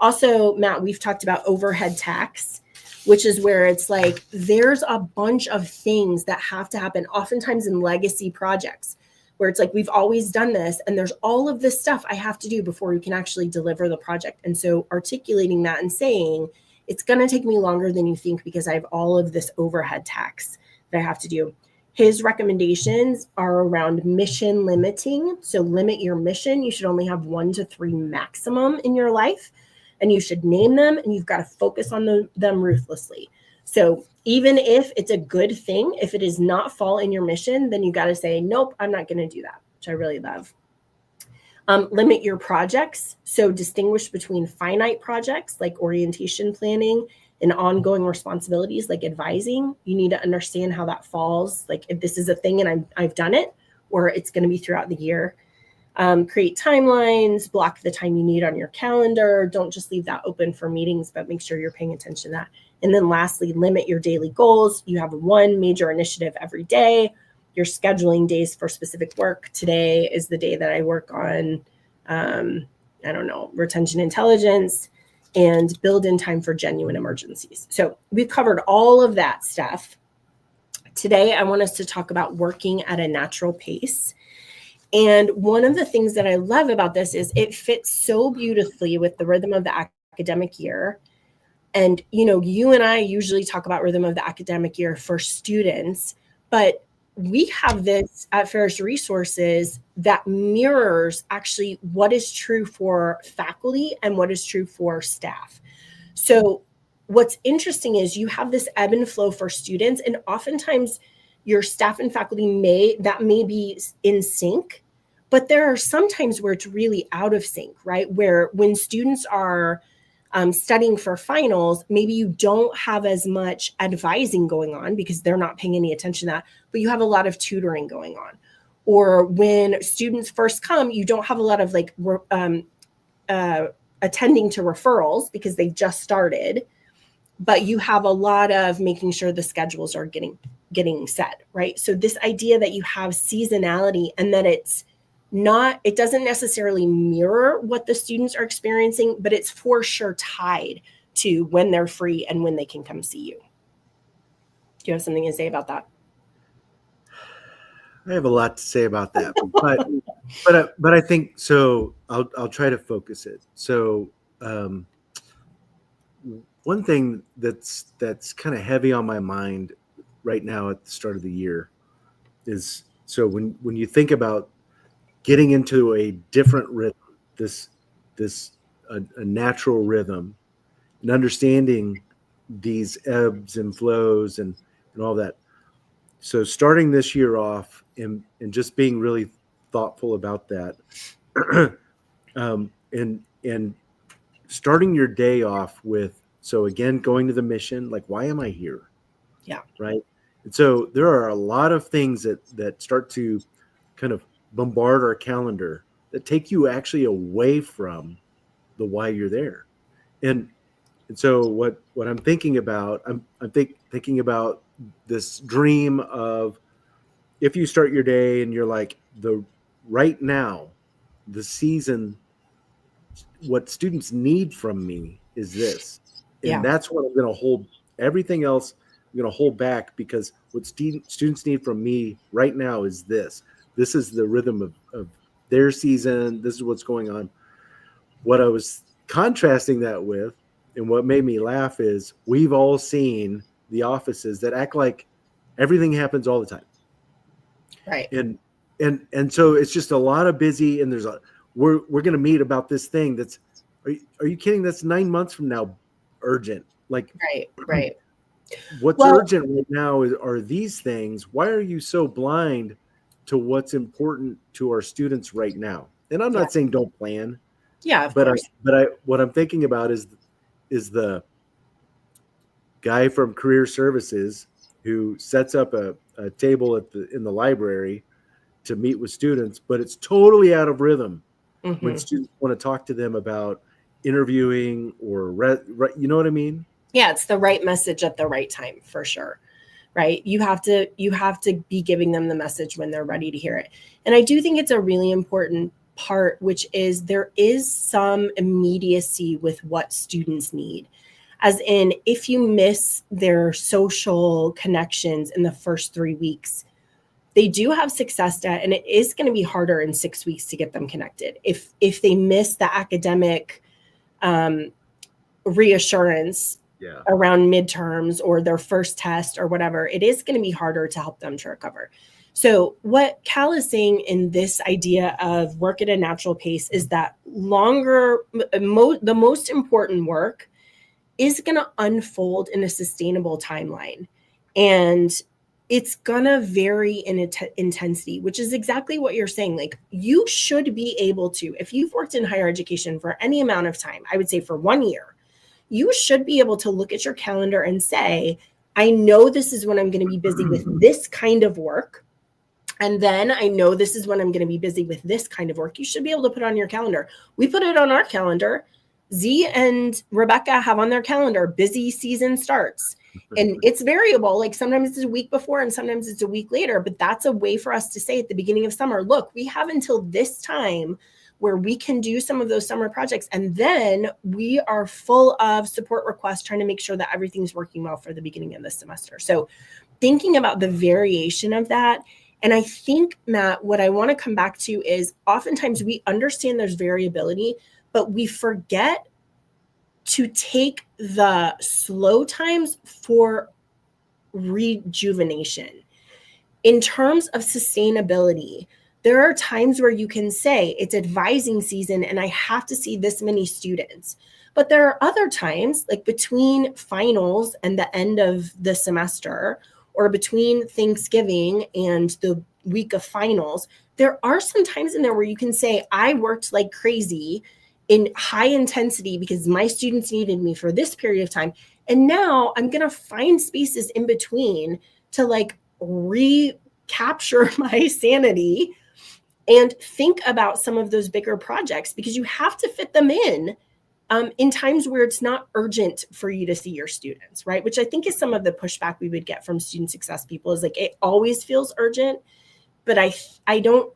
Also, Matt, we've talked about overhead tax, which is where it's like, there's a bunch of things that have to happen, oftentimes in legacy projects, where it's like, we've always done this, and there's all of this stuff I have to do before we can actually deliver the project. And so articulating that and saying, it's going to take me longer than you think because I have all of this overhead tax that I have to do. His recommendations are around mission limiting. So limit your mission. You should only have 1 to 3 maximum in your life, and you should name them, and you've got to focus on them ruthlessly. So even if it's a good thing, if it does not fall in your mission, then you got to say, nope, I'm not going to do that, which I really love. Limit your projects. So distinguish between finite projects like orientation planning and ongoing responsibilities like advising. You need to understand how that falls. Like if this is a thing and I've done it, or it's going to be throughout the year. Create timelines, block the time you need on your calendar. Don't just leave that open for meetings, but make sure you're paying attention to that. And then lastly, limit your daily goals. You have one major initiative every day. You're scheduling days for specific work. Today is the day that I work on, retention intelligence, and build in time for genuine emergencies. So we've covered all of that stuff. Today, I want us to talk about working at a natural pace. And one of the things that I love about this is it fits so beautifully with the rhythm of the academic year. And, you and I usually talk about rhythm of the academic year for students, but we have this at Ferris Resources that mirrors actually what is true for faculty and what is true for staff. So what's interesting is you have this ebb and flow for students, and oftentimes your staff and faculty may be in sync, but there are some times where it's really out of sync, right? Where when students are studying for finals, maybe you don't have as much advising going on because they're not paying any attention to that, but you have a lot of tutoring going on. Or when students first come, you don't have a lot of attending to referrals because they just started, but you have a lot of making sure the schedules are getting set, right? So this idea that you have seasonality and that it doesn't necessarily mirror what the students are experiencing, but it's for sure tied to when they're free and when they can come see you. Do you have something to say about that? I have a lot to say about that, but I think so. I'll try to focus it. So one thing that's kind of heavy on my mind right now at the start of the year is, so when you think about getting into a different rhythm, a natural rhythm, and understanding these ebbs and flows and all that. So starting this year off and just being really thoughtful about that, and starting your day off with, so again, going to the mission, like, why am I here? Yeah. Right. And so there are a lot of things that start to kind of bombard our calendar that take you actually away from the why you're there. And so what I'm thinking about, I'm thinking about this dream of, if you start your day and you're like, right now, the season, what students need from me is this. And that's what I'm going to hold. Everything else I'm going to hold back, because what students need from me right now is this. This is the rhythm of their season. This is what's going on. What I was contrasting that with, and what made me laugh, is we've all seen the offices that act like everything happens all the time. Right. And so it's just a lot of busy, and we're going to meet about this thing that's, are you kidding? That's 9 months from now, urgent. Like, right. What's urgent right now are these things. Why are you so blind to what's important to our students right now? And I'm not saying don't plan. Yeah, of course. What I'm thinking about is the guy from Career Services who sets up a table in the library to meet with students, but it's totally out of rhythm when students want to talk to them about interviewing or you know what I mean? Yeah, it's the right message at the right time, for sure. Right? You have to be giving them the message when they're ready to hear it. And I do think it's a really important part, which is there is some immediacy with what students need. As in, if you miss their social connections in the first 3 weeks, they do have success debt, and it is going to be harder in 6 weeks to get them connected. If they miss the academic reassurance around midterms or their first test or whatever, it is going to be harder to help them to recover. So what Cal is saying in this idea of work at a natural pace is that the most important work is going to unfold in a sustainable timeline. And it's going to vary in intensity, which is exactly what you're saying. Like, you should be able to, if you've worked in higher education for any amount of time, I would say for 1 year, you should be able to look at your calendar and say, I know this is when I'm going to be busy with this kind of work. And then I know this is when I'm going to be busy with this kind of work. You should be able to put it on your calendar. We put it on our calendar. Z and Rebecca have on their calendar, busy season starts. And it's variable. Like, sometimes it's a week before and sometimes it's a week later. But that's a way for us to say at the beginning of summer, look, we have until this time where we can do some of those summer projects. And then we are full of support requests, trying to make sure that everything's working well for the beginning of the semester. So thinking about the variation of that. And I think, Matt, what I want to come back to is oftentimes we understand there's variability, but we forget to take the slow times for rejuvenation. In terms of sustainability, there are times where you can say it's advising season and I have to see this many students. But there are other times, like between finals and the end of the semester, or between Thanksgiving and the week of finals, there are some times in there where you can say, I worked like crazy in high intensity because my students needed me for this period of time. And now I'm going to find spaces in between to like recapture my sanity and think about some of those bigger projects, because you have to fit them in times where it's not urgent for you to see your students, right? Which I think is some of the pushback we would get from student success people, is like, it always feels urgent, but I don't,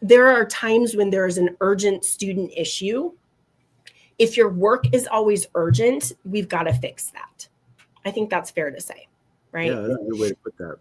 there are times when there is an urgent student issue. If your work is always urgent, we've got to fix that. I think that's fair to say, right? Yeah, that's a good way to put that.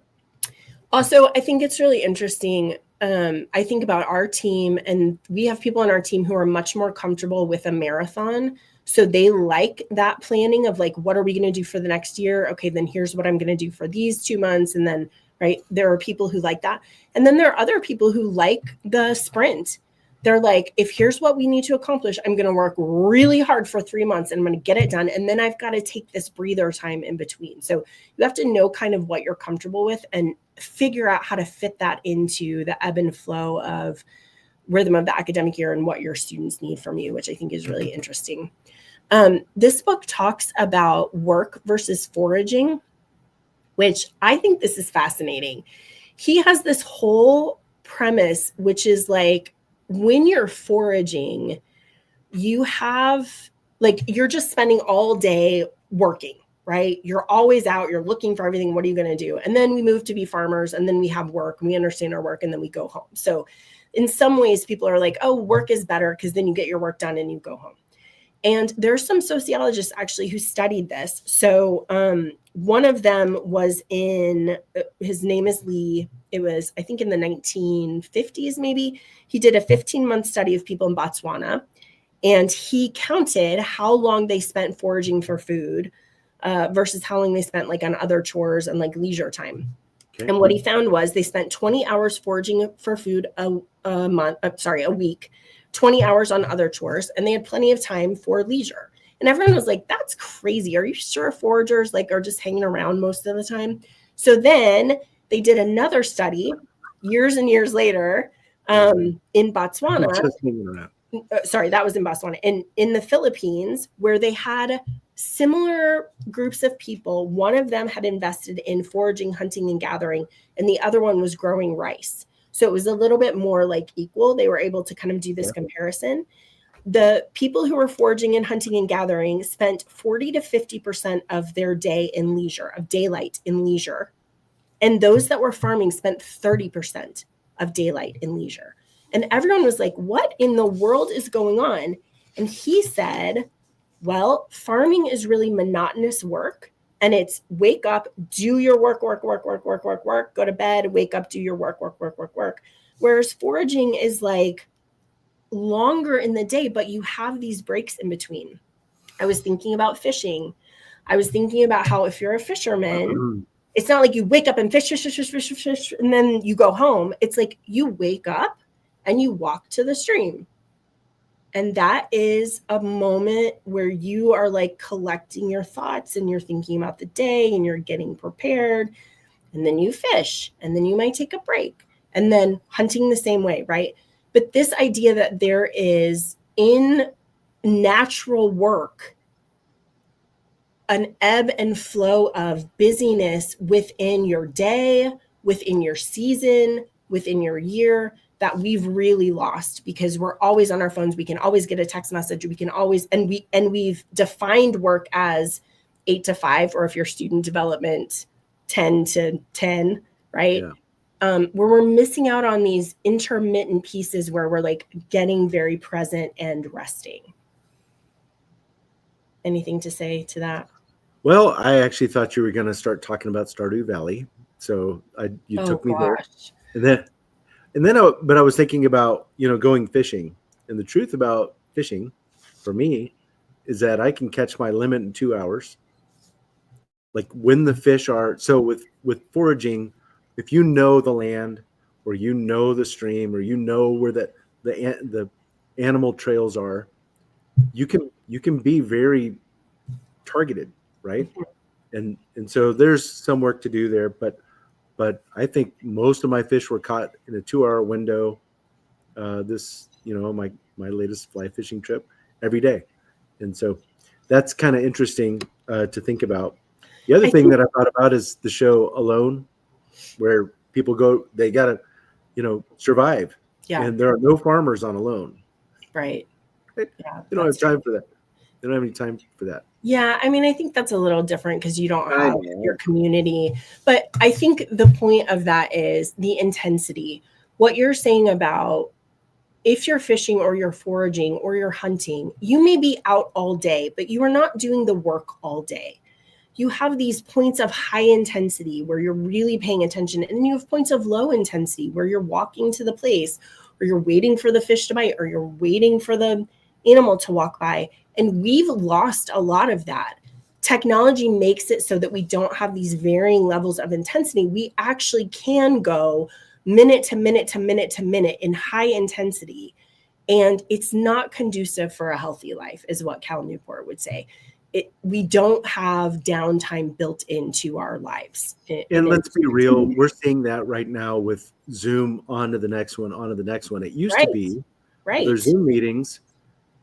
Also, I think it's really interesting. I think about our team, and we have people on our team who are much more comfortable with a marathon. So they like that planning of like, what are we going to do for the next year? Okay, then here's what I'm going to do for these 2 months. And then, right, there are people who like that. And then there are other people who like the sprint. They're like, if here's what we need to accomplish, I'm going to work really hard for 3 months and I'm going to get it done. And then I've got to take this breather time in between. So you have to know kind of what you're comfortable with and figure out how to fit that into the ebb and flow of rhythm of the academic year and what your students need from you, which I think is really interesting. This book talks about work versus foraging, which I think this is fascinating. He has this whole premise, which is like, when you're foraging, you have like, you're just spending all day working, right? You're always out, you're looking for everything. What are you going to do? And then we move to be farmers, and then we have work, and we understand our work, and then we go home. So in some ways, people are like, oh, work is better because then you get your work done and you go home. And there's some sociologists actually who studied this. So one of them was his name is Lee. It was, I think, in the 1950s, maybe. He did a 15-month study of people in Botswana, and he counted how long they spent foraging for food versus how long they spent like on other chores and like leisure time. Okay. And what he found was they spent 20 hours foraging for food a week, 20 hours on other chores, and they had plenty of time for leisure. And everyone was like, that's crazy. Are you sure foragers like are just hanging around most of the time? So then they did another study years and years later in Botswana. Just hanging around. Sorry, that was in Botswana. In the Philippines, where they had similar groups of people. One of them had invested in foraging, hunting, and gathering, and the other one was growing rice. So it was a little bit more like equal. They were able to kind of do this comparison. The people who were foraging and hunting and gathering spent 40 to 50% of their day in leisure, of daylight in leisure. And those that were farming spent 30% of daylight in leisure. And everyone was like, what in the world is going on? And he said, well, farming is really monotonous work. And it's wake up, do your work, go to bed, wake up, do your work. Whereas foraging is like longer in the day, but you have these breaks in between. I was thinking about fishing. I was thinking about how if you're a fisherman, it's not like you wake up and fish, and then you go home. It's like you wake up and you walk to the stream. And that is a moment where you are like collecting your thoughts and you're thinking about the day and you're getting prepared. And then you fish, and then you might take a break, and then hunting the same way, right? But this idea that there is in natural work an ebb and flow of busyness within your day, within your season, within your year, that we've really lost because we're always on our phones. We can always get a text message. We can always, and we've defined work as 8 to 5, or if you're student development, 10 to 10, right? Yeah. Where we're missing out on these intermittent pieces where we're like getting very present and resting. Anything to say to that? Well, I actually thought you were going to start talking about Stardew Valley. So you took me there. But I was thinking about, going fishing. And the truth about fishing for me is that I can catch my limit in 2 hours. Like when the fish are, so with foraging, if you know the land, or you know the stream, or you know where the animal trails are, you can be very targeted, right? And so there's some work to do there, but I think most of my fish were caught in a 2-hour window. My latest fly fishing trip every day. And so that's kind of interesting to think about. The other thing that I thought about is the show Alone, where people go, they got to, survive. Yeah. And there are no farmers on Alone. Right. Yeah, they don't have time for that. They don't have any time for that. Yeah, I mean, I think that's a little different because you don't have your community. But I think the point of that is the intensity. What you're saying about if you're fishing or you're foraging or you're hunting, you may be out all day, but you are not doing the work all day. You have these points of high intensity where you're really paying attention, and you have points of low intensity where you're walking to the place, or you're waiting for the fish to bite, or you're waiting for the animal to walk by. And we've lost a lot of that. Technology makes it so that we don't have these varying levels of intensity. We actually can go minute to minute to minute to minute in high intensity. And it's not conducive for a healthy life, is what Cal Newport would say. We don't have downtime built into our lives. And let's be real. We're seeing that right now with Zoom onto the next one. It used to be there's Zoom meetings.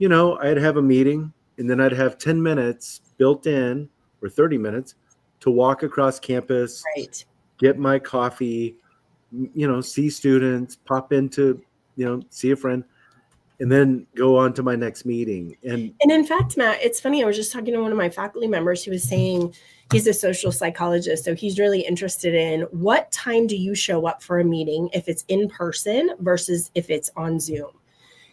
I'd have a meeting, and then I'd have 10 minutes built in, or 30 minutes, to walk across campus, get my coffee, see students, pop into, see a friend, and then go on to my next meeting. And in fact, Matt, it's funny. I was just talking to one of my faculty members who was saying he's a social psychologist. So he's really interested in what time do you show up for a meeting if it's in person versus if it's on Zoom.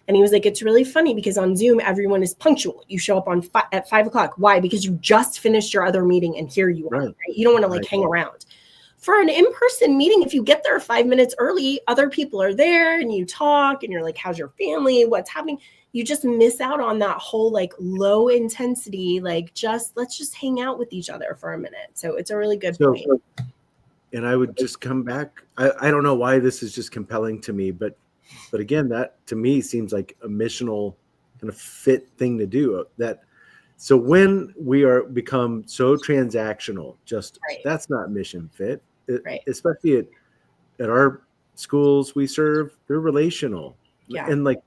And he was like, it's really funny because on Zoom, everyone is punctual. You show up at 5 o'clock. Why? Because you just finished your other meeting and here you are. Right? You don't want to like hang around. For an in-person meeting, if you get there 5 minutes early, other people are there and you talk and you're like, how's your family? What's happening? You just miss out on that whole like low intensity, like let's just hang out with each other for a minute. So it's a really good point. And I would just come back. I don't know why this is just compelling to me, but again, that to me seems like a missional kind of fit thing to do. So when we become so transactional, that's not mission fit. Especially at our schools we serve, they're relational. And like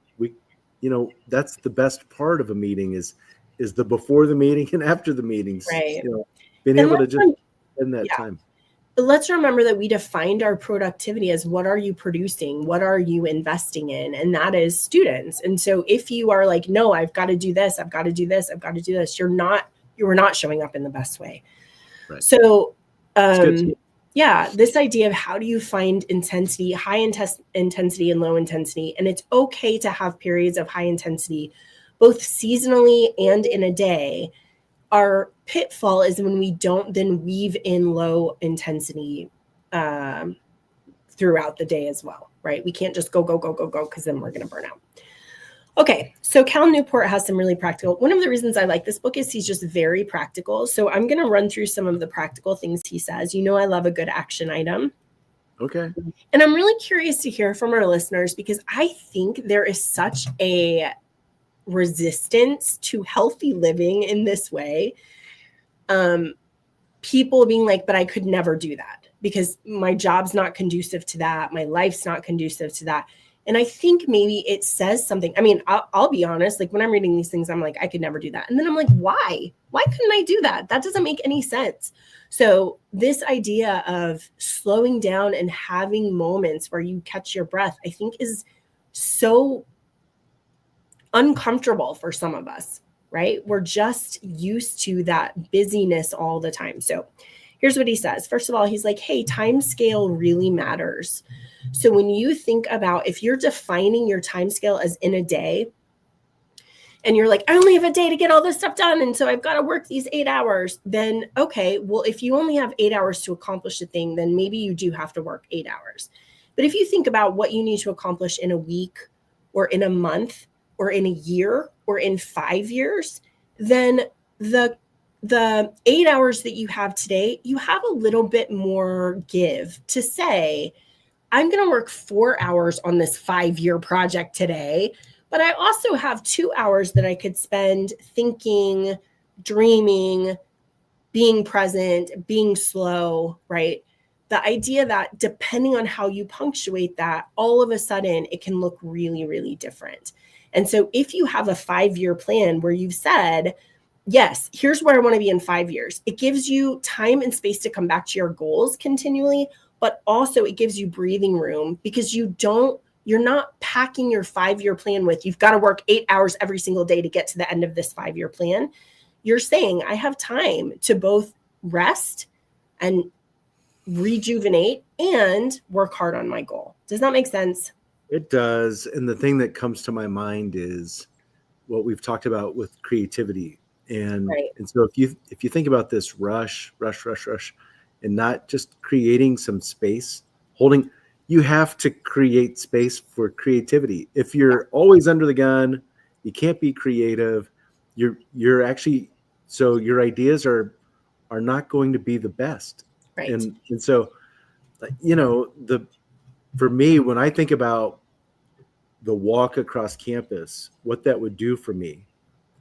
that's the best part of a meeting is the before the meeting and after the meetings. Right. Being able to just spend that time. But let's remember that we defined our productivity as what are you producing? What are you investing in? And that is students. And so if you are like, no, I've got to do this, I've got to do this, I've got to do this, you are not showing up in the best way. Right. So, this idea of how do you find intensity, high intensity and low intensity. And it's okay to have periods of high intensity, both seasonally and in a day. Our pitfall is when we don't then weave in low intensity throughout the day as well, right? We can't just go, because then we're going to burn out. Okay, so Cal Newport has some really practical. One of the reasons I like this book is he's just very practical. So I'm going to run through some of the practical things he says. I love a good action item. Okay. And I'm really curious to hear from our listeners because I think there is such a resistance to healthy living in this way. People being like, but I could never do that because my job's not conducive to that. My life's not conducive to that. And I think maybe it says something. I mean, I'll be honest, like when I'm reading these things, I'm like, I could never do that. And then I'm like, why? Why couldn't I do that? That doesn't make any sense. So this idea of slowing down and having moments where you catch your breath, I think is so uncomfortable for some of us, right? We're just used to that busyness all the time. So here's what he says. First of all, he's like, hey, time scale really matters. So when you think about if you're defining your time scale as in a day, and you're like, I only have a day to get all this stuff done, and so I've got to work these 8 hours, then okay, well, if you only have 8 hours to accomplish a thing, then maybe you do have to work 8 hours. But if you think about what you need to accomplish in a week or in a month or in a year or in 5 years, then the 8 hours that you have today, you have a little bit more give to say, I'm going to work 4 hours on this 5-year project today, but I also have 2 hours that I could spend thinking, dreaming, being present, being slow, right? The idea that depending on how you punctuate that, all of a sudden it can look really, really different. And so if you have a 5-year plan where you've said, yes, here's where I want to be in 5 years, it gives you time and space to come back to your goals continually, but also it gives you breathing room because you're not packing your 5-year plan with, you've got to work 8 hours every single day to get to the end of this 5-year plan. You're saying I have time to both rest and rejuvenate and work hard on my goal. Does that make sense? It does. And the thing that comes to my mind is what we've talked about with creativity. And so if you think about this rush, and not just creating some space, you have to create space for creativity. If you're always under the gun, you can't be creative. You're actually, so your ideas are not going to be the best. Right. And so, for me, when I think about the walk across campus, what that would do for me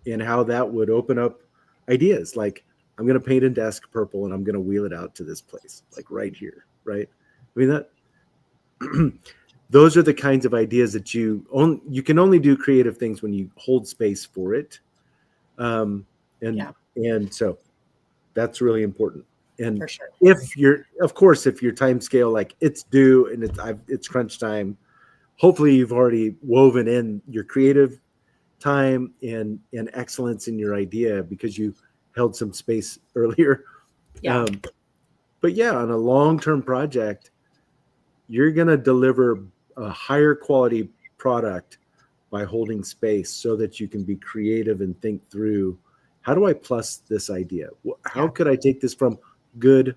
and how that would open up ideas, like I'm going to paint a desk purple and I'm going to wheel it out to this place, like right here. Right. I mean, that those are the kinds of ideas that you can only do creative things when you hold space for it. And so that's really important. And for sure. if your time scale, like it's due and it's crunch time, hopefully you've already woven in your creative time and excellence in your idea because you held some space earlier. Yeah. But on a long-term project, you're going to deliver a higher quality product by holding space so that you can be creative and think through, how do I plus this idea? How could I take this from good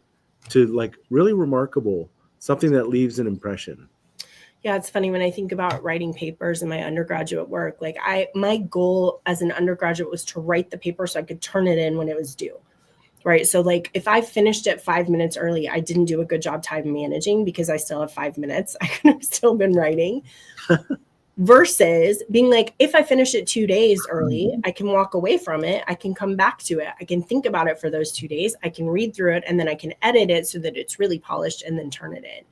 to like really remarkable, something that leaves an impression? Yeah, it's funny when I think about writing papers in my undergraduate work, like my goal as an undergraduate was to write the paper so I could turn it in when it was due. Right. So like if I finished it 5 minutes early, I didn't do a good job time managing because I still have 5 minutes. I could have still been writing. Versus being like, if I finish it 2 days early, I can walk away from it. I can come back to it. I can think about it for those 2 days. I can read through it and then I can edit it so that it's really polished and then turn it in.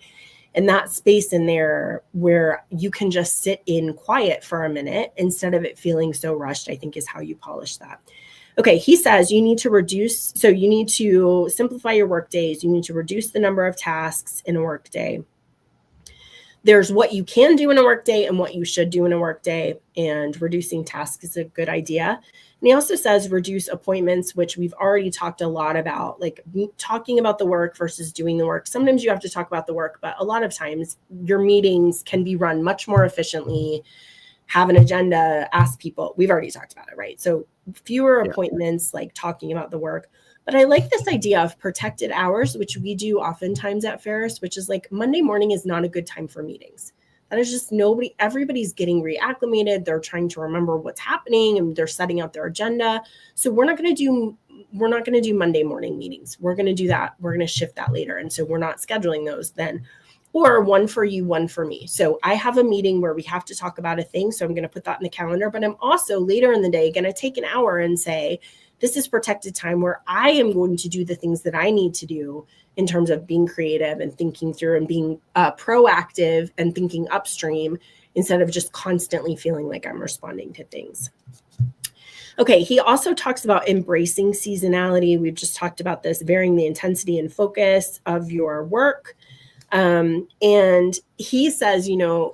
And that space in there where you can just sit in quiet for a minute instead of it feeling so rushed, I think is how you polish that. Okay, he says you need to simplify your work days. You need to reduce the number of tasks in a work day. There's what you can do in a work day and what you should do in a work day, and reducing tasks is a good idea. And he also says reduce appointments, which we've already talked a lot about, like talking about the work versus doing the work. Sometimes you have to talk about the work, but a lot of times your meetings can be run much more efficiently. Have an agenda, ask people. We've already talked about it, right? So fewer appointments, like talking about the work. But I like this idea of protected hours, which we do oftentimes at Ferris, which is like Monday morning is not a good time for meetings. That is just everybody's getting reacclimated. They're trying to remember what's happening and they're setting out their agenda. So we're not going to do Monday morning meetings. We're going to do that. We're going to shift that later. And so we're not scheduling those then. Or one for you, one for me. So I have a meeting where we have to talk about a thing. So I'm going to put that in the calendar, but I'm also later in the day going to take an hour and say, this is protected time where I am going to do the things that I need to do in terms of being creative and thinking through and being proactive and thinking upstream instead of just constantly feeling like I'm responding to things. Okay, he also talks about embracing seasonality. We've just talked about this, varying the intensity and focus of your work. And he says,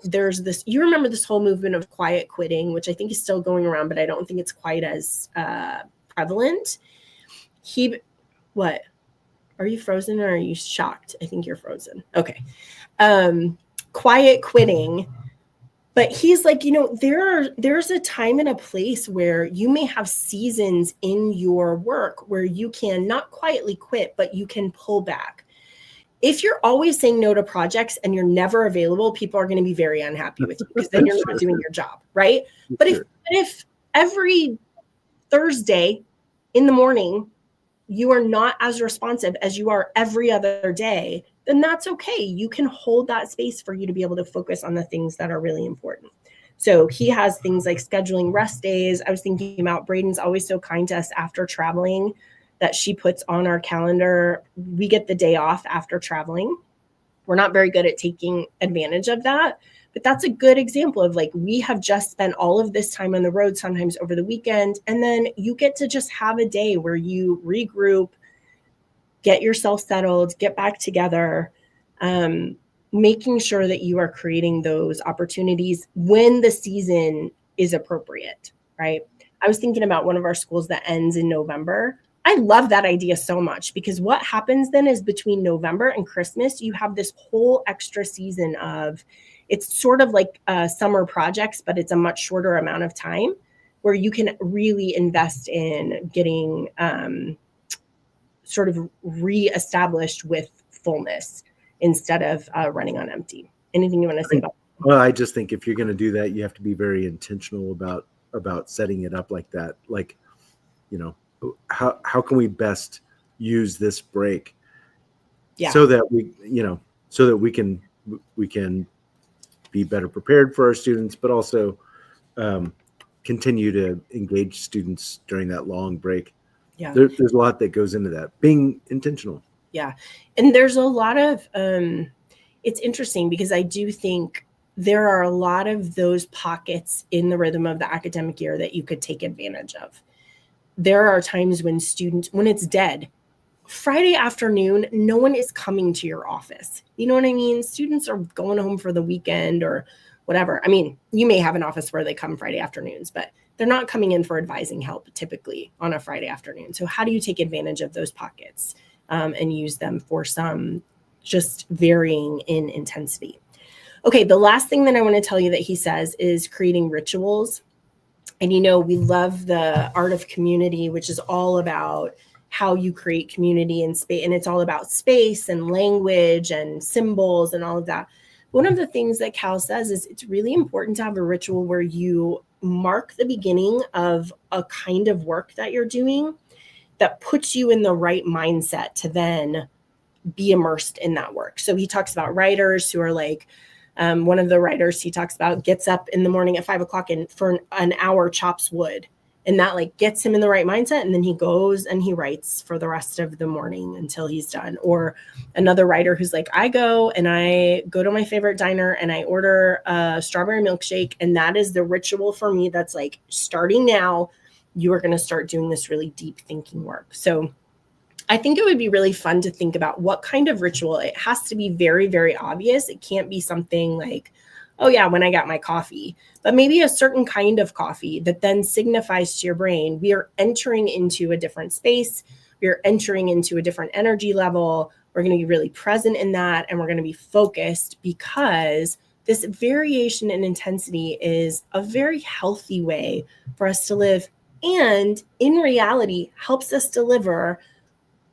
there's this, you remember this whole movement of quiet quitting, which I think is still going around, but I don't think it's quite as prevalent. What? Are you frozen or are you shocked? I think you're frozen. Okay. Quiet quitting. But he's like, there's a time and a place where you may have seasons in your work where you can not quietly quit, but you can pull back. If you're always saying no to projects and you're never available, people are going to be very unhappy with you because then you're not doing your job, right? But if every Thursday in the morning you are not as responsive as you are every other day, then that's okay. You can hold that space for you to be able to focus on the things that are really important. So he has things like scheduling rest days. I was thinking about Braden's always so kind to us after traveling that she puts on our calendar. We get the day off after traveling. We're not very good at taking advantage of that, but that's a good example of like, we have just spent all of this time on the road, sometimes over the weekend. And then you get to just have a day where you regroup, get yourself settled, get back together, making sure that you are creating those opportunities when the season is appropriate, right? I was thinking about one of our schools that ends in November. I love that idea so much because what happens then is between November and Christmas, you have this whole extra season of, it's sort of like summer projects, but it's a much shorter amount of time where you can really invest in getting sort of reestablished with fullness instead of running on empty. Anything you want to say about that? Well, I just think if you're going to do that, you have to be very intentional about setting it up like that. Like, how can we best use this break so that we can be better prepared for our students, but also continue to engage students during that long break. Yeah. There's a lot that goes into that, being intentional. Yeah. And there's a lot of, it's interesting because I do think there are a lot of those pockets in the rhythm of the academic year that you could take advantage of. There are times when it's dead, Friday afternoon, no one is coming to your office. You know what I mean? Students are going home for the weekend or whatever. I mean, you may have an office where they come Friday afternoons, but they're not coming in for advising help typically on a Friday afternoon. So how do you take advantage of those pockets and use them for some just varying in intensity? Okay, the last thing that I want to tell you that he says is creating rituals. And we love the art of community, which is all about how you create community and space, and it's all about space and language and symbols and all of that. One of the things that Cal says is it's really important to have a ritual where you mark the beginning of a kind of work that you're doing that puts you in the right mindset to then be immersed in that work. So he talks about writers who are like, one of the writers he talks about gets up in the morning at 5 o'clock and for an hour chops wood, and that like gets him in the right mindset. And then he goes and he writes for the rest of the morning until he's done. Or another writer who's like, I go to my favorite diner and I order a strawberry milkshake. And that is the ritual for me. That's like, starting now, you are going to start doing this really deep thinking work. So I think it would be really fun to think about what kind of ritual. It has to be very, very obvious. It can't be something like, oh yeah, when I got my coffee, but maybe a certain kind of coffee that then signifies to your brain, we are entering into a different space. We are entering into a different energy level. We're going to be really present in that. And we're going to be focused, because this variation in intensity is a very healthy way for us to live. And in reality, helps us deliver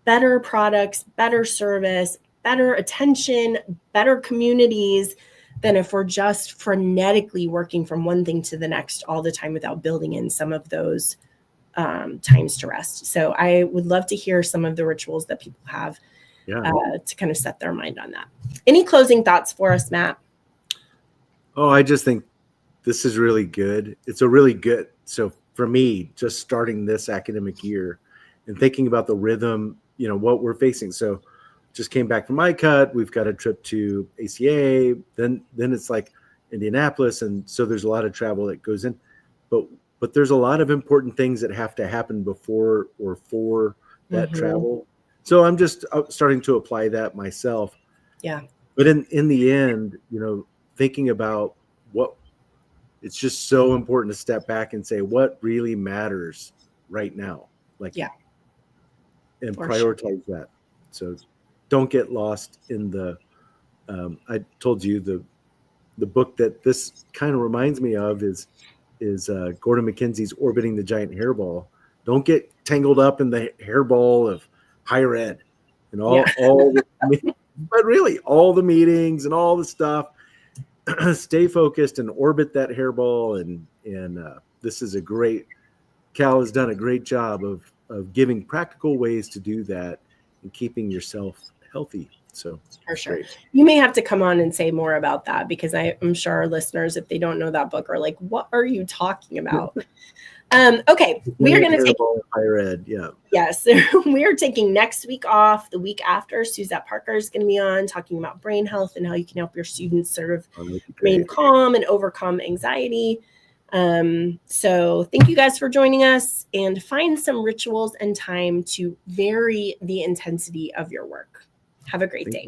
better products, better service, better attention, better communities than if we're just frenetically working from one thing to the next all the time without building in some of those times to rest. So I would love to hear some of the rituals that people have to kind of set their mind on that. Any closing thoughts for us, Matt? Oh, I just think this is really good. It's a really good, so for me, just starting this academic year and thinking about the rhythm, what we're facing. So just came back from ICUT. We've got a trip to ACA. Then it's like Indianapolis. And so there's a lot of travel that goes in, but there's a lot of important things that have to happen before or for that travel. So I'm just starting to apply that myself. Yeah. But in the end, thinking about it's just so important to step back and say, what really matters right now? And prioritize that. So don't get lost in the, I told you the book that this kind of reminds me of is Gordon McKenzie's Orbiting the Giant Hairball. Don't get tangled up in the hairball of higher ed and but really all the meetings and all the stuff. Stay focused and orbit that hairball. And this is Cal has done a great job of giving practical ways to do that and keeping yourself healthy. So for sure. Great. You may have to come on and say more about that, because I'm sure our listeners, if they don't know that book, are like, what are you talking about? Okay. We are going to take higher ed. Yeah. Yes. We are taking next week off. The week after, Suzette Parker is going to be on talking about brain health and how you can help your students sort of remain calm and overcome anxiety. So thank you guys for joining us, and find some rituals and time to vary the intensity of your work. Have a great day.